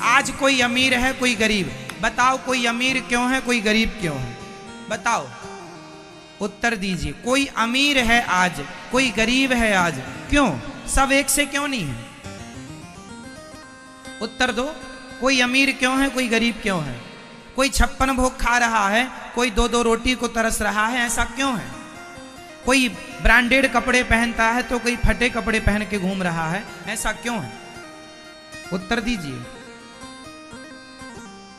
आज कोई अमीर है कोई गरीब, बताओ कोई अमीर क्यों है कोई गरीब क्यों है? बताओ, उत्तर दीजिए। कोई अमीर है आज कोई गरीब है आज, क्यों? सब एक से क्यों नहीं है? उत्तर दो। कोई अमीर क्यों है कोई गरीब क्यों है? कोई 56 भोग खा रहा है, कोई 2-2 रोटी को तरस रहा है, ऐसा क्यों है? कोई ब्रांडेड कपड़े पहनता है तो कोई फटे कपड़े पहन के घूम रहा है, ऐसा क्यों है? उत्तर दीजिए।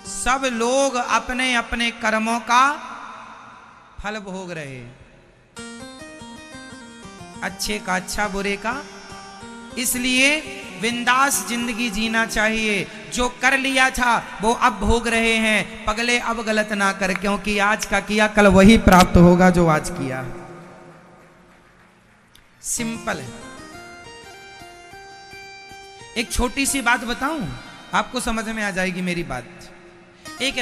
सब लोग अपने अपने कर्मों का फल भोग रहे, अच्छे का अच्छा बुरे का। इसलिए बिंदास जिंदगी जीना चाहिए। जो कर लिया था वो अब भोग रहे हैं, पगले अब गलत ना कर, क्योंकि आज का किया कल वही प्राप्त होगा जो आज किया। सिंपल है। एक छोटी सी बात बताऊं, आपको समझ में आ जाएगी मेरी बात। एक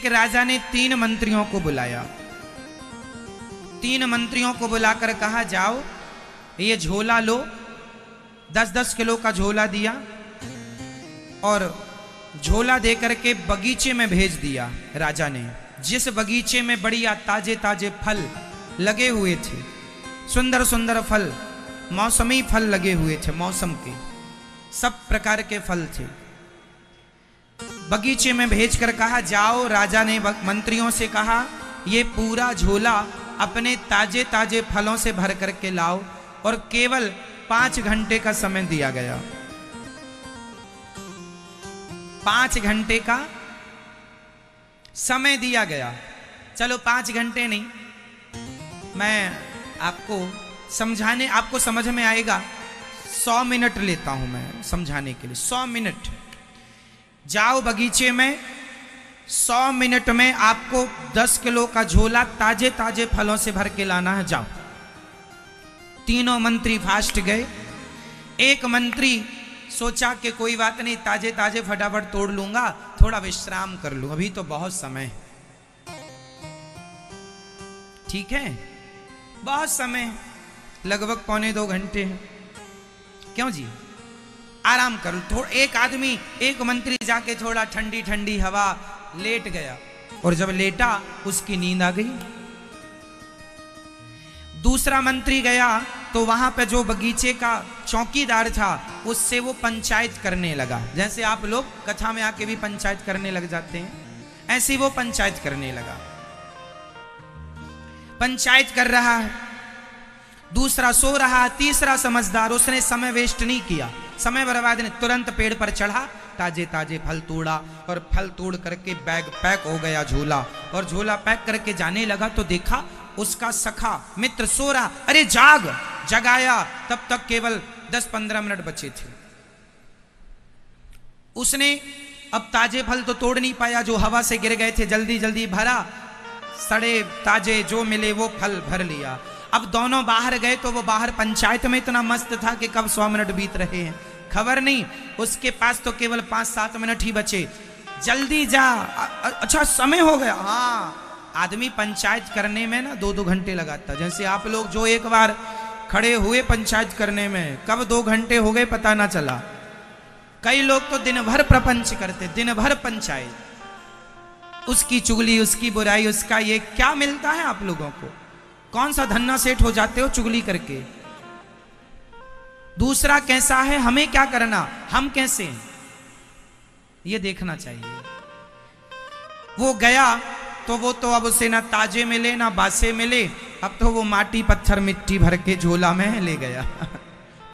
राजा ने 3 मंत्रियों को बुलाया। 3 मंत्रियों को बुलाकर कहा, जाओ ये झोला लो। 10-10 किलो का झोला दिया और झोला देकर के बगीचे में भेज दिया राजा ने। जिस बगीचे में बढ़िया ताजे ताजे फल लगे हुए थे, सुंदर सुंदर फल, मौसमी फल लगे हुए थे, मौसम के सब प्रकार के फल थे। बगीचे में भेजकर कहा, जाओ। राजा ने मंत्रियों से कहा, ये पूरा झोला अपने ताजे ताजे फलों से भर करके लाओ। और केवल 5 घंटे का समय दिया गया। 5 घंटे का समय दिया गया। चलो 5 घंटे नहीं, मैं आपको समझाने, आपको समझ में आएगा, 100 मिनट लेता हूं मैं समझाने के लिए। 100 मिनट। जाओ बगीचे में, 100 मिनट में आपको 10 किलो का झोला ताजे ताजे फलों से भर के लाना है। जाओ। तीनों मंत्री फास्ट गए। एक मंत्री सोचा कि कोई बात नहीं, ताजे ताजे फटाफट तोड़ लूंगा, थोड़ा विश्राम कर लूं, अभी तो बहुत समय है। ठीक है, बहुत समय है, लगभग 1.25 घंटे हैं। क्यों जी, आराम कर लो। एक आदमी, एक मंत्री जाके थोड़ा ठंडी ठंडी हवा लेट गया, और जब लेटा उसकी नींद आ गई। दूसरा मंत्री गया तो वहां पे जो बगीचे का चौकीदार था उससे वो पंचायत करने लगा। जैसे आप लोग कथा में आके भी पंचायत करने लग जाते हैं, ऐसे ही वो पंचायत करने लगा। पंचायत कर रहा है, दूसरा सो रहा, तीसरा समझदार, उसने समय वेस्ट नहीं किया, समय बर्बाद नहीं, तुरंत पेड़ पर चढ़ा, ताजे ताजे फल तोड़ा और फल तोड़ करके बैग पैक हो गया झोला। और झोला पैक करके जाने लगा तो देखा उसका सखा मित्र सो रहा। अरे जाग, जगाया, तब तक केवल 10-15 मिनट बचे थे। उसने अब ताजे फल तो तोड़ नहीं पाया, जो हवा से गिर गए थे, जल्दी जल्दी भरा, सड़े ताजे जो मिले वो फल भर लिया। अब दोनों बाहर गए तो वो बाहर पंचायत में इतना मस्त था कि कब 100 मिनट बीत रहे हैं खबर नहीं, उसके पास तो केवल 5-7 मिनट ही बचे। जल्दी जा, अच्छा समय हो गया। हाँ, आदमी पंचायत करने में ना 2-2 घंटे लगाता। जैसे आप लोग जो एक बार खड़े हुए पंचायत करने में, कब 2 घंटे हो गए पता ना चला। कई लोग तो दिन भर प्रपंच करते, दिन भर पंचायत, उसकी चुगली, उसकी बुराई, उसका ये क्या मिलता है आप लोगों को? कौन सा धन्ना सेठ हो जाते हो चुगली करके? दूसरा कैसा है, हमें क्या करना, हम कैसे हैं, ये देखना चाहिए। वो गया तो वो तो अब उसे ना ताजे मिले ना बासे मिले, अब तो वो माटी पत्थर मिट्टी भर के झोला में ले गया।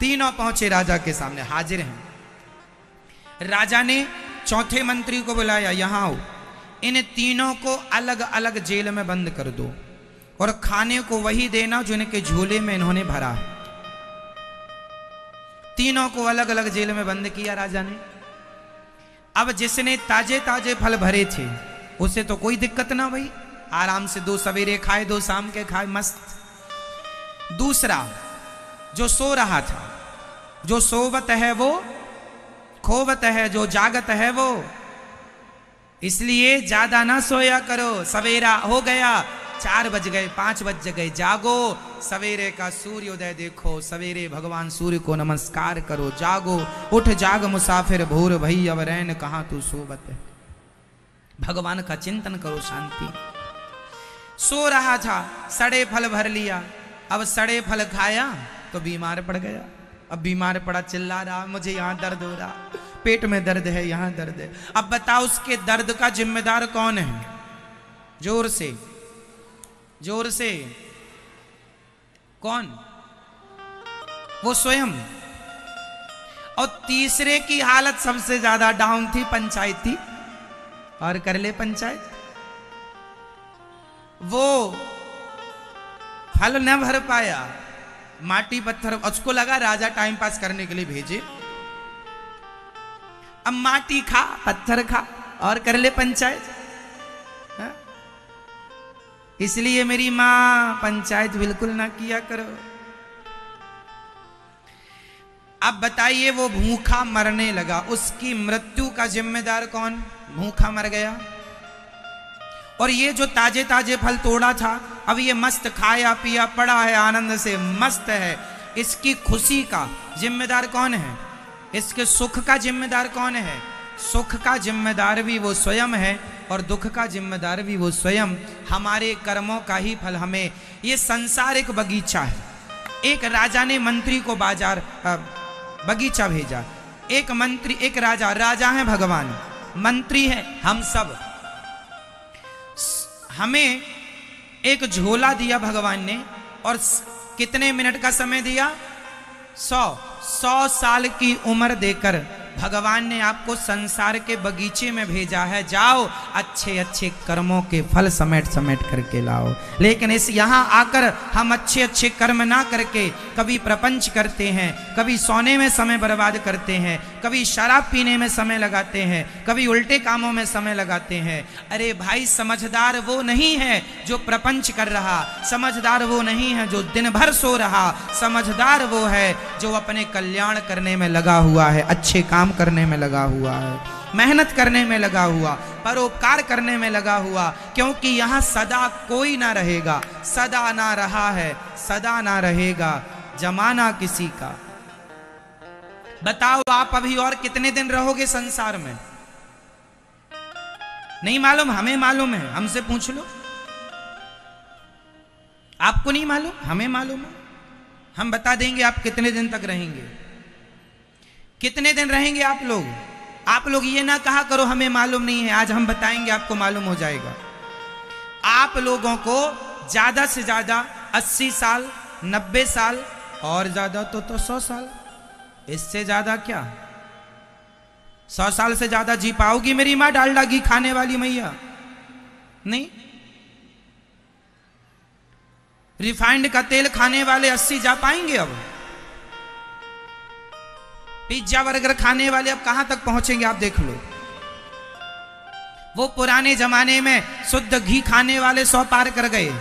तीनों पहुंचे राजा के सामने, हाजिर हैं। राजा ने चौथे मंत्री को बुलाया, यहां आओ, इन तीनों को अलग अलग जेल में बंद कर दो और खाने को वही देना जो इनके झोले में इन्होंने भरा है। तीनों को अलग अलग जेल में बंद किया राजा ने। अब जिसने ताजे ताजे फल भरे थे उसे तो कोई दिक्कत ना भाई, आराम से 2 सवेरे खाए 2 शाम के खाए, मस्त। दूसरा जो सो रहा था, जो सोवत है वो खोवत है, जो जागत है वो, इसलिए ज्यादा ना सोया करो। सवेरा हो गया, 4 बज गए, 5 बज गए, जागो, सवेरे का सूर्योदय देखो, सवेरे भगवान सूर्य को नमस्कार करो, जागो, उठ जाग मुसाफिर भोर भई, अब रैन कहाँ तू सोबत है। भगवान का चिंतन करो, शांति। सो रहा था, सड़े फल भर लिया, अब सड़े फल खाया तो बीमार पड़ गया। अब बीमार पड़ा, चिल्ला रहा, मुझे यहाँ दर्द हो रहा, पेट में दर्द है, यहाँ दर्द है। अब बताओ उसके दर्द का जिम्मेदार कौन है? जोर से, जोर से, कौन? वो स्वयं। और तीसरे की हालत सबसे ज्यादा डाउन थी, पंचायती। और कर ले पंचायत, वो फल न भर पाया, माटी पत्थर, उसको लगा राजा टाइम पास करने के लिए भेजे। अब माटी खा, पत्थर खा और कर ले पंचायत। हा? इसलिए मेरी मां, पंचायत बिल्कुल ना किया करो। अब बताइए, वो भूखा मरने लगा, उसकी मृत्यु का जिम्मेदार कौन? भूखा मर गया। और ये जो ताजे ताजे फल तोड़ा था, अब ये मस्त खाया पिया पड़ा है, आनंद से मस्त है, इसकी खुशी का जिम्मेदार कौन है? इसके सुख का जिम्मेदार कौन है? सुख का जिम्मेदार भी वो स्वयं है और दुख का जिम्मेदार भी वो स्वयं। हमारे कर्मों का ही फल हमें। ये संसार एक बगीचा है। एक राजा ने मंत्री को बाजार बगीचा भेजा। एक मंत्री, एक राजा, राजा है भगवान, मंत्री है हम सब। हमें एक झोला दिया भगवान ने, और कितने मिनट का समय दिया? 100 साल की उम्र देकर भगवान ने आपको संसार के बगीचे में भेजा है। जाओ, अच्छे अच्छे कर्मों के फल समेट समेट करके लाओ। लेकिन इस यहाँ आकर हम अच्छे अच्छे कर्म ना करके कभी प्रपंच करते हैं, कभी सोने में समय बर्बाद करते हैं, कभी शराब पीने में समय लगाते हैं, कभी उल्टे कामों में समय लगाते हैं। अरे भाई, समझदार वो नहीं है जो प्रपंच कर रहा, समझदार वो नहीं है जो दिन भर सो रहा, समझदार वो है जो अपने कल्याण करने में लगा हुआ है, अच्छे काम करने में लगा हुआ है, मेहनत करने में लगा हुआ, परोपकार करने में लगा हुआ। क्योंकि यहाँ सदा कोई ना रहेगा, सदा ना रहा है, सदा ना रहेगा जमाना किसी का। बताओ आप अभी और कितने दिन रहोगे संसार में? नहीं मालूम, हमें मालूम है, हमसे पूछ लो। आपको नहीं मालूम, हमें मालूम है। हम बता देंगे आप कितने दिन तक रहेंगे। कितने दिन रहेंगे आप लोग? आप लोग ये ना कहा करो हमें मालूम नहीं है, आज हम बताएंगे, आपको मालूम हो जाएगा। आप लोगों को ज्यादा से ज्यादा 80 साल, 90 साल, और ज्यादा तो 100 साल। इससे ज्यादा क्या? 100 साल से ज्यादा जी पाओगी मेरी माँ, डालडा घी खाने वाली मैया? नहीं। रिफाइंड का तेल खाने वाले 80 जा पाएंगे? अब पिज्जा बर्गर खाने वाले अब कहां तक पहुंचेंगे? आप देख लो। वो पुराने जमाने में शुद्ध घी खाने वाले 100 पार कर गए।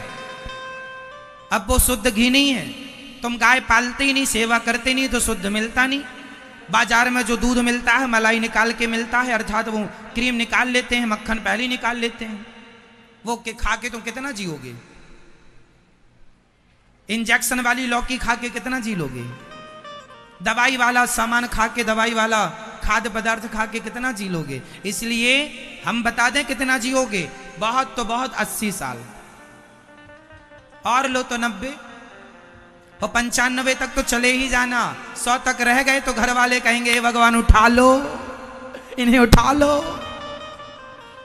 अब वो शुद्ध घी नहीं है। तुम गाय पालते ही नहीं, सेवा करते नहीं, तो शुद्ध मिलता नहीं। बाजार में जो दूध मिलता है मलाई निकाल के मिलता है, अर्थात वो क्रीम निकाल लेते हैं, मक्खन पहले निकाल लेते हैं। वो के खा के तुम कितना जियोगे? इंजेक्शन वाली लौकी खा के कितना जी लोगे? दवाई वाला सामान खा के, दवाई वाला खाद्य पदार्थ खा के कितना जी लोगे? इसलिए हम बता दें कितना जियोगे। बहुत तो बहुत 80 साल, और लो तो 90 और 95 तक तो चले ही जाना। 100 तक रह गए तो घर वाले कहेंगे, हे भगवान उठा लो, इन्हें उठा लो,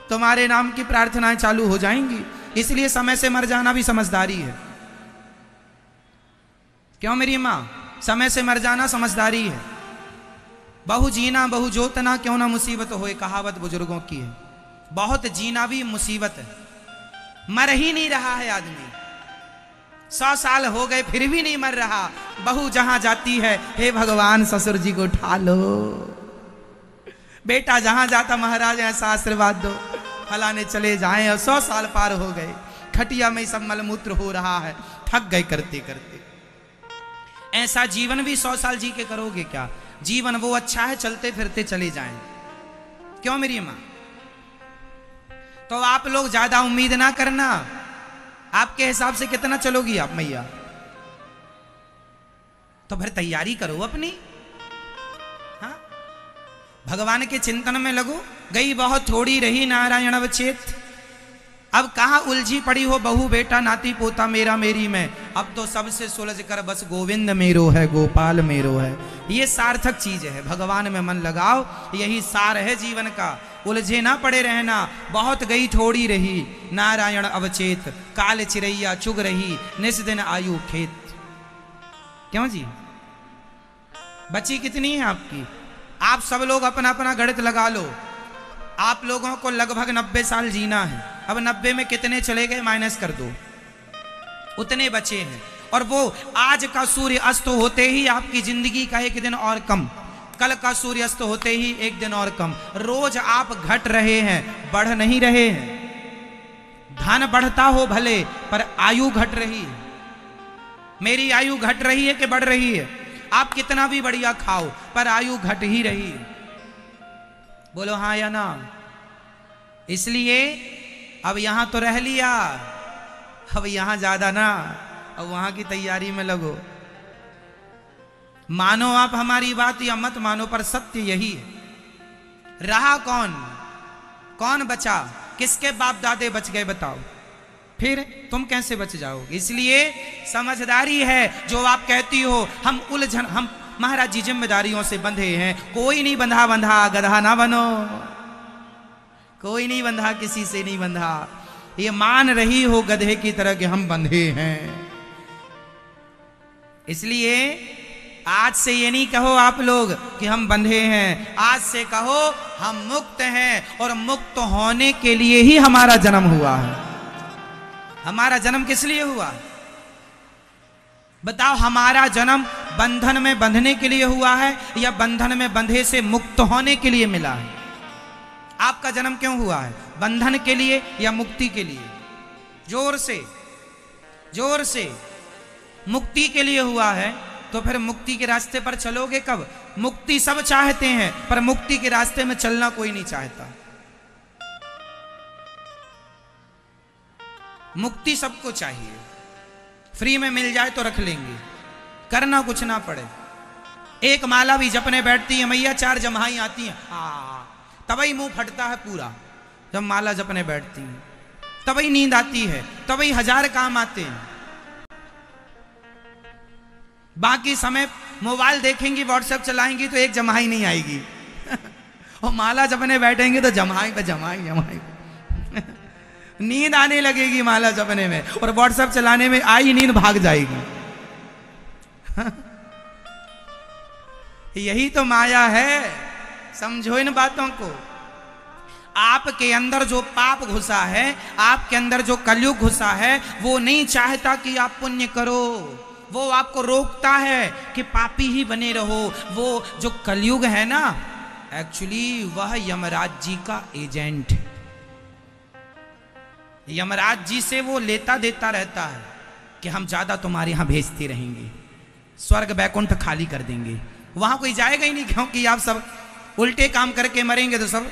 तुम्हारे नाम की प्रार्थनाएं चालू हो जाएंगी। इसलिए समय से मर जाना भी समझदारी है। क्यों मेरी माँ? समय से मर जाना समझदारी है। बहु जीना बहु जोतना, क्यों ना मुसीबत होए, कहावत बुजुर्गों की है। बहुत जीना भी मुसीबत है। मर ही नहीं रहा है आदमी। 100 साल हो गए फिर भी नहीं मर रहा। बहू जहां जाती है, हे भगवान ससुर जी को उठा लो। बेटा जहां जाता, महाराज ऐसा आशीर्वाद दो, फलाने चले जाएं। और 100 साल पार हो गए, खटिया में सब मलमूत्र हो रहा है, थक गए करते करते। ऐसा जीवन भी 100 साल जी के करोगे क्या? जीवन वो अच्छा है चलते फिरते चले जाएं। क्यों मेरी मां? तो आप लोग ज्यादा उम्मीद ना करना। आपके हिसाब से कितना चलोगी आप मैया? तो फिर तैयारी करो अपनी। हाँ, भगवान के चिंतन में लगो। गई बहुत थोड़ी रही नारायण अवचेत। अब कहाँ उलझी पड़ी हो बहू बेटा नाती पोता मेरा मेरी में। अब तो सबसे सुलझ कर बस गोविंद मेरो है, गोपाल मेरो है। ये सार्थक चीज है। भगवान में मन लगाओ, यही सार है जीवन का। उलझे ना पड़े रहना। बहुत गई थोड़ी रही नारायण अवचेत। काल चिरैया चुग रही निस दिन आयु खेत। क्यों जी? बची कितनी है आपकी? आप सब लोग अपना अपना गणित लगा लो। आप लोगों को लगभग 90 साल जीना है। अब 90 में कितने चले गए माइनस कर दो, उतने बचे हैं। और वो आज का सूर्य अस्त होते ही आपकी जिंदगी का एक दिन और कम, कल का सूर्य अस्त होते ही एक दिन और कम। रोज आप घट रहे हैं, बढ़ नहीं रहे हैं। धन बढ़ता हो भले, पर आयु घट रही है। मेरी आयु घट रही है कि बढ़ रही है? आप कितना भी बढ़िया खाओ, पर आयु घट ही रही है। बोलो हाँ या ना? इसलिए अब यहां तो रह लिया, अब यहां ज्यादा ना, अब वहां की तैयारी में लगो। मानो आप हमारी बात या मत मानो, पर सत्य यही है। रहा कौन? कौन बचा? किसके बाप दादे बच गए बताओ? फिर तुम कैसे बच जाओगे? इसलिए समझदारी है जो आप कहती हो। हम उलझन, हम महाराज जी जिम्मेदारियों से बंधे हैं। कोई नहीं बंधा बंधा गधा ना बनो। कोई नहीं बंधा, किसी से नहीं बंधा। ये मान रही हो गधे की तरह कि हम बंधे हैं। इसलिए आज से ये नहीं कहो आप लोग कि हम बंधे हैं। आज से कहो हम मुक्त हैं, और मुक्त होने के लिए ही हमारा जन्म हुआ है। हमारा जन्म किस लिए हुआ? बताओ, हमारा जन्म बंधन में बंधने के लिए हुआ है या बंधन में बंधे से मुक्त होने के लिए मिला है? आपका जन्म क्यों हुआ है? बंधन के लिए या मुक्ति के लिए? जोर से, जोर से। मुक्ति के लिए हुआ है, तो फिर मुक्ति के रास्ते पर चलोगे कब? मुक्ति सब चाहते हैं, पर मुक्ति के रास्ते में चलना कोई नहीं चाहता। मुक्ति सबको चाहिए। फ्री में मिल जाए तो रख लेंगे, करना कुछ ना पड़े। एक माला भी जपने बैठती है मैया, 4 जम्हाई आती हैं, तभी मुंह फटता है पूरा। जब माला जपने बैठती है तभी नींद आती है, तभी 1000 काम आते हैं। बाकी समय मोबाइल देखेंगी, व्हाट्सएप चलाएंगी तो एक जम्हाई नहीं आएगी। और माला जपने बैठेंगे तो जम्हाई पे जम्हाई जम्हाई। नींद आने लगेगी माला जपने में, और व्हाट्सएप चलाने में आई नींद भाग जाएगी। यही तो माया है। समझो इन बातों को। आपके अंदर जो पाप घुसा है, आपके अंदर जो कलयुग घुसा है, वो नहीं चाहता कि आप पुण्य करो। वो आपको रोकता है कि पापी ही बने रहो। वो जो कलयुग है ना, एक्चुअली वह यमराज जी का एजेंट है। यमराज जी से वो लेता देता रहता है कि हम ज्यादा तुम्हारे यहां भेजते रहेंगे, स्वर्ग बैकुंठ खाली कर देंगे। वहां कोई जाएगा ही नहीं, क्योंकि आप सब उल्टे काम करके मरेंगे तो सब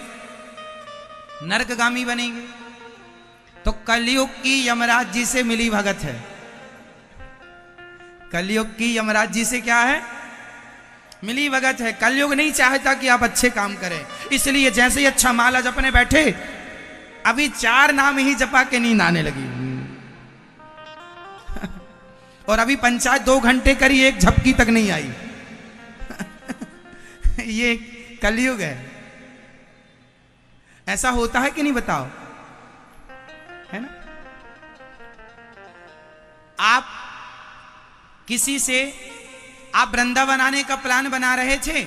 नरकगामी बनेंगे। तो कलयुग की यमराज जी से मिली भगत है। कलयुग की यमराज जी से क्या है? मिली भगत है। कलयुग नहीं चाहता कि आप अच्छे काम करें, इसलिए जैसे ही अच्छा माला जपने बैठे, अभी 4 नाम ही जपा के नींद आने लगी। और अभी पंचायत 2 घंटे करी, एक झपकी तक नहीं आई। ये कलयुग है। ऐसा होता है कि नहीं बताओ? है ना? आप किसी से, आप वृंदावन आने का प्लान बना रहे थे,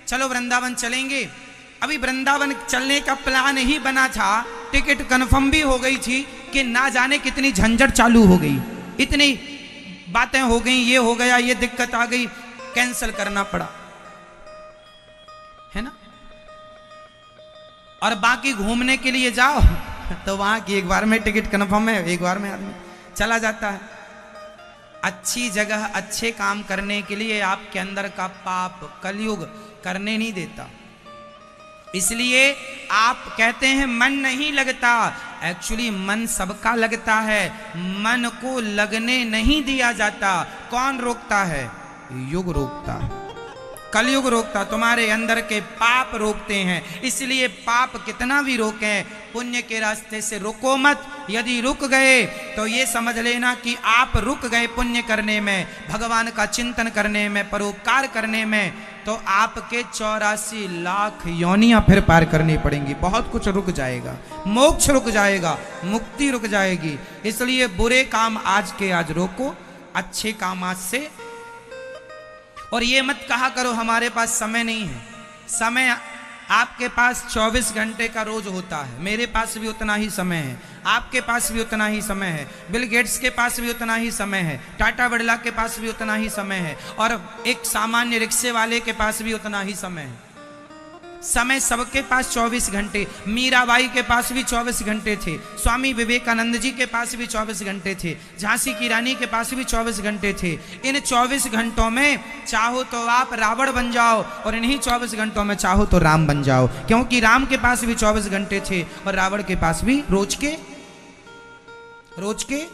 चलो वृंदावन चलेंगे। अभी वृंदावन चलने का प्लान ही बना था, टिकट कंफर्म भी हो गई थी कि ना जाने कितनी झंझट चालू हो गई, इतनी बातें हो गई, ये हो गया, ये दिक्कत आ गई, कैंसिल करना पड़ा, है ना? और बाकी घूमने के लिए जाओ तो वहां की एक बार में टिकट कंफर्म है, एक बार में आदमी चला जाता है। अच्छी जगह अच्छे काम करने के लिए आपके अंदर का पाप कलयुग करने नहीं देता। इसलिए आप कहते हैं मन नहीं लगता, एक्चुअली मन सबका लगता है, मन को लगने नहीं दिया जाता। कौन रोकता है? युग रोकता है, कलयुग रोकता, तुम्हारे अंदर के पाप रोकते हैं। इसलिए पाप कितना भी रोकें, पुण्य के रास्ते से रुको मत। यदि रुक गए तो ये समझ लेना कि आप रुक गए पुण्य करने में, भगवान का चिंतन करने में, परोपकार करने में, तो आपके 84 लाख योनियां फिर पार करनी पड़ेंगी। बहुत कुछ रुक जाएगा, मोक्ष रुक जाएगा, मुक्ति रुक जाएगी। इसलिए बुरे काम आज के आज रोको, अच्छे काम आज से। और ये मत कहा करो हमारे पास समय नहीं है। समय आपके पास 24 घंटे का रोज होता है, मेरे पास भी उतना ही समय है, आपके पास भी उतना ही समय है, बिल गेट्स के पास भी उतना ही समय है, टाटा बिरला के पास भी उतना ही समय है, और एक सामान्य रिक्शे वाले के पास भी उतना ही समय है। समय सबके पास 24 घंटे। मीराबाई के पास भी 24 घंटे थे, स्वामी विवेकानंद जी के पास भी 24 घंटे थे, झांसी की रानी के पास भी 24 घंटे थे। इन 24 घंटों में चाहो तो आप रावण बन जाओ, और इन्हीं 24 घंटों में चाहो तो राम बन जाओ, क्योंकि राम के पास भी 24 घंटे थे और रावण के पास भी रोज के।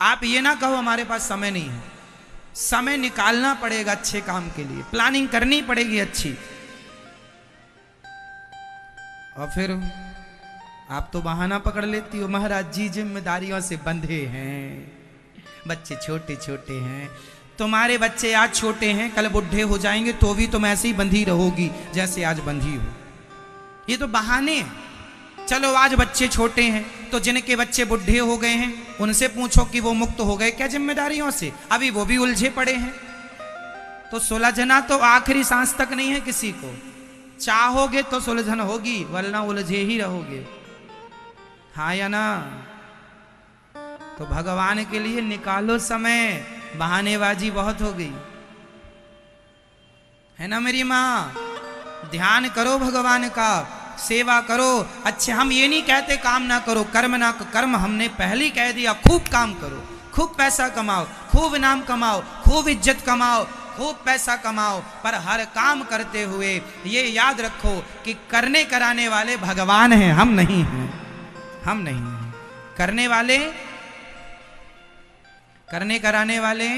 आप ये ना कहो हमारे पास समय नहीं है, समय निकालना पड़ेगा अच्छे काम के लिए, प्लानिंग करनी पड़ेगी अच्छी। और फिर आप तो बहाना पकड़ लेती हो, महाराज जी जिम्मेदारियों से बंधे हैं, बच्चे छोटे छोटे हैं। तुम्हारे बच्चे आज छोटे हैं, कल बुढ़े हो जाएंगे तो भी तुम ऐसे ही बंधी रहोगी जैसे आज बंधी हो। ये तो बहाने हैं। चलो आज बच्चे छोटे हैं तो जिनके बच्चे बुढ़े हो गए हैं उनसे पूछो कि वो मुक्त हो गए क्या जिम्मेदारियों से? अभी वो भी उलझे पड़े हैं। तो सुलझना तो आखिरी सांस तक नहीं है किसी को। चाहोगे तो सुलझन होगी, वरना उलझे ही रहोगे। हाँ या ना? तो भगवान के लिए निकालो समय, बहानेबाजी बहुत हो गई है ना मेरी माँ। ध्यान करो भगवान का, सेवा करो। अच्छे हम ये नहीं कहते काम ना करो, कर्म ना कर्म हमने पहले ही कह दिया। खूब काम करो, खूब पैसा कमाओ, खूब नाम कमाओ, खूब इज्जत कमाओ, खूब पैसा कमाओ, पर हर काम करते हुए ये याद रखो कि करने कराने वाले भगवान हैं, हम नहीं हैं। हम नहीं हैं करने वाले, करने कराने वाले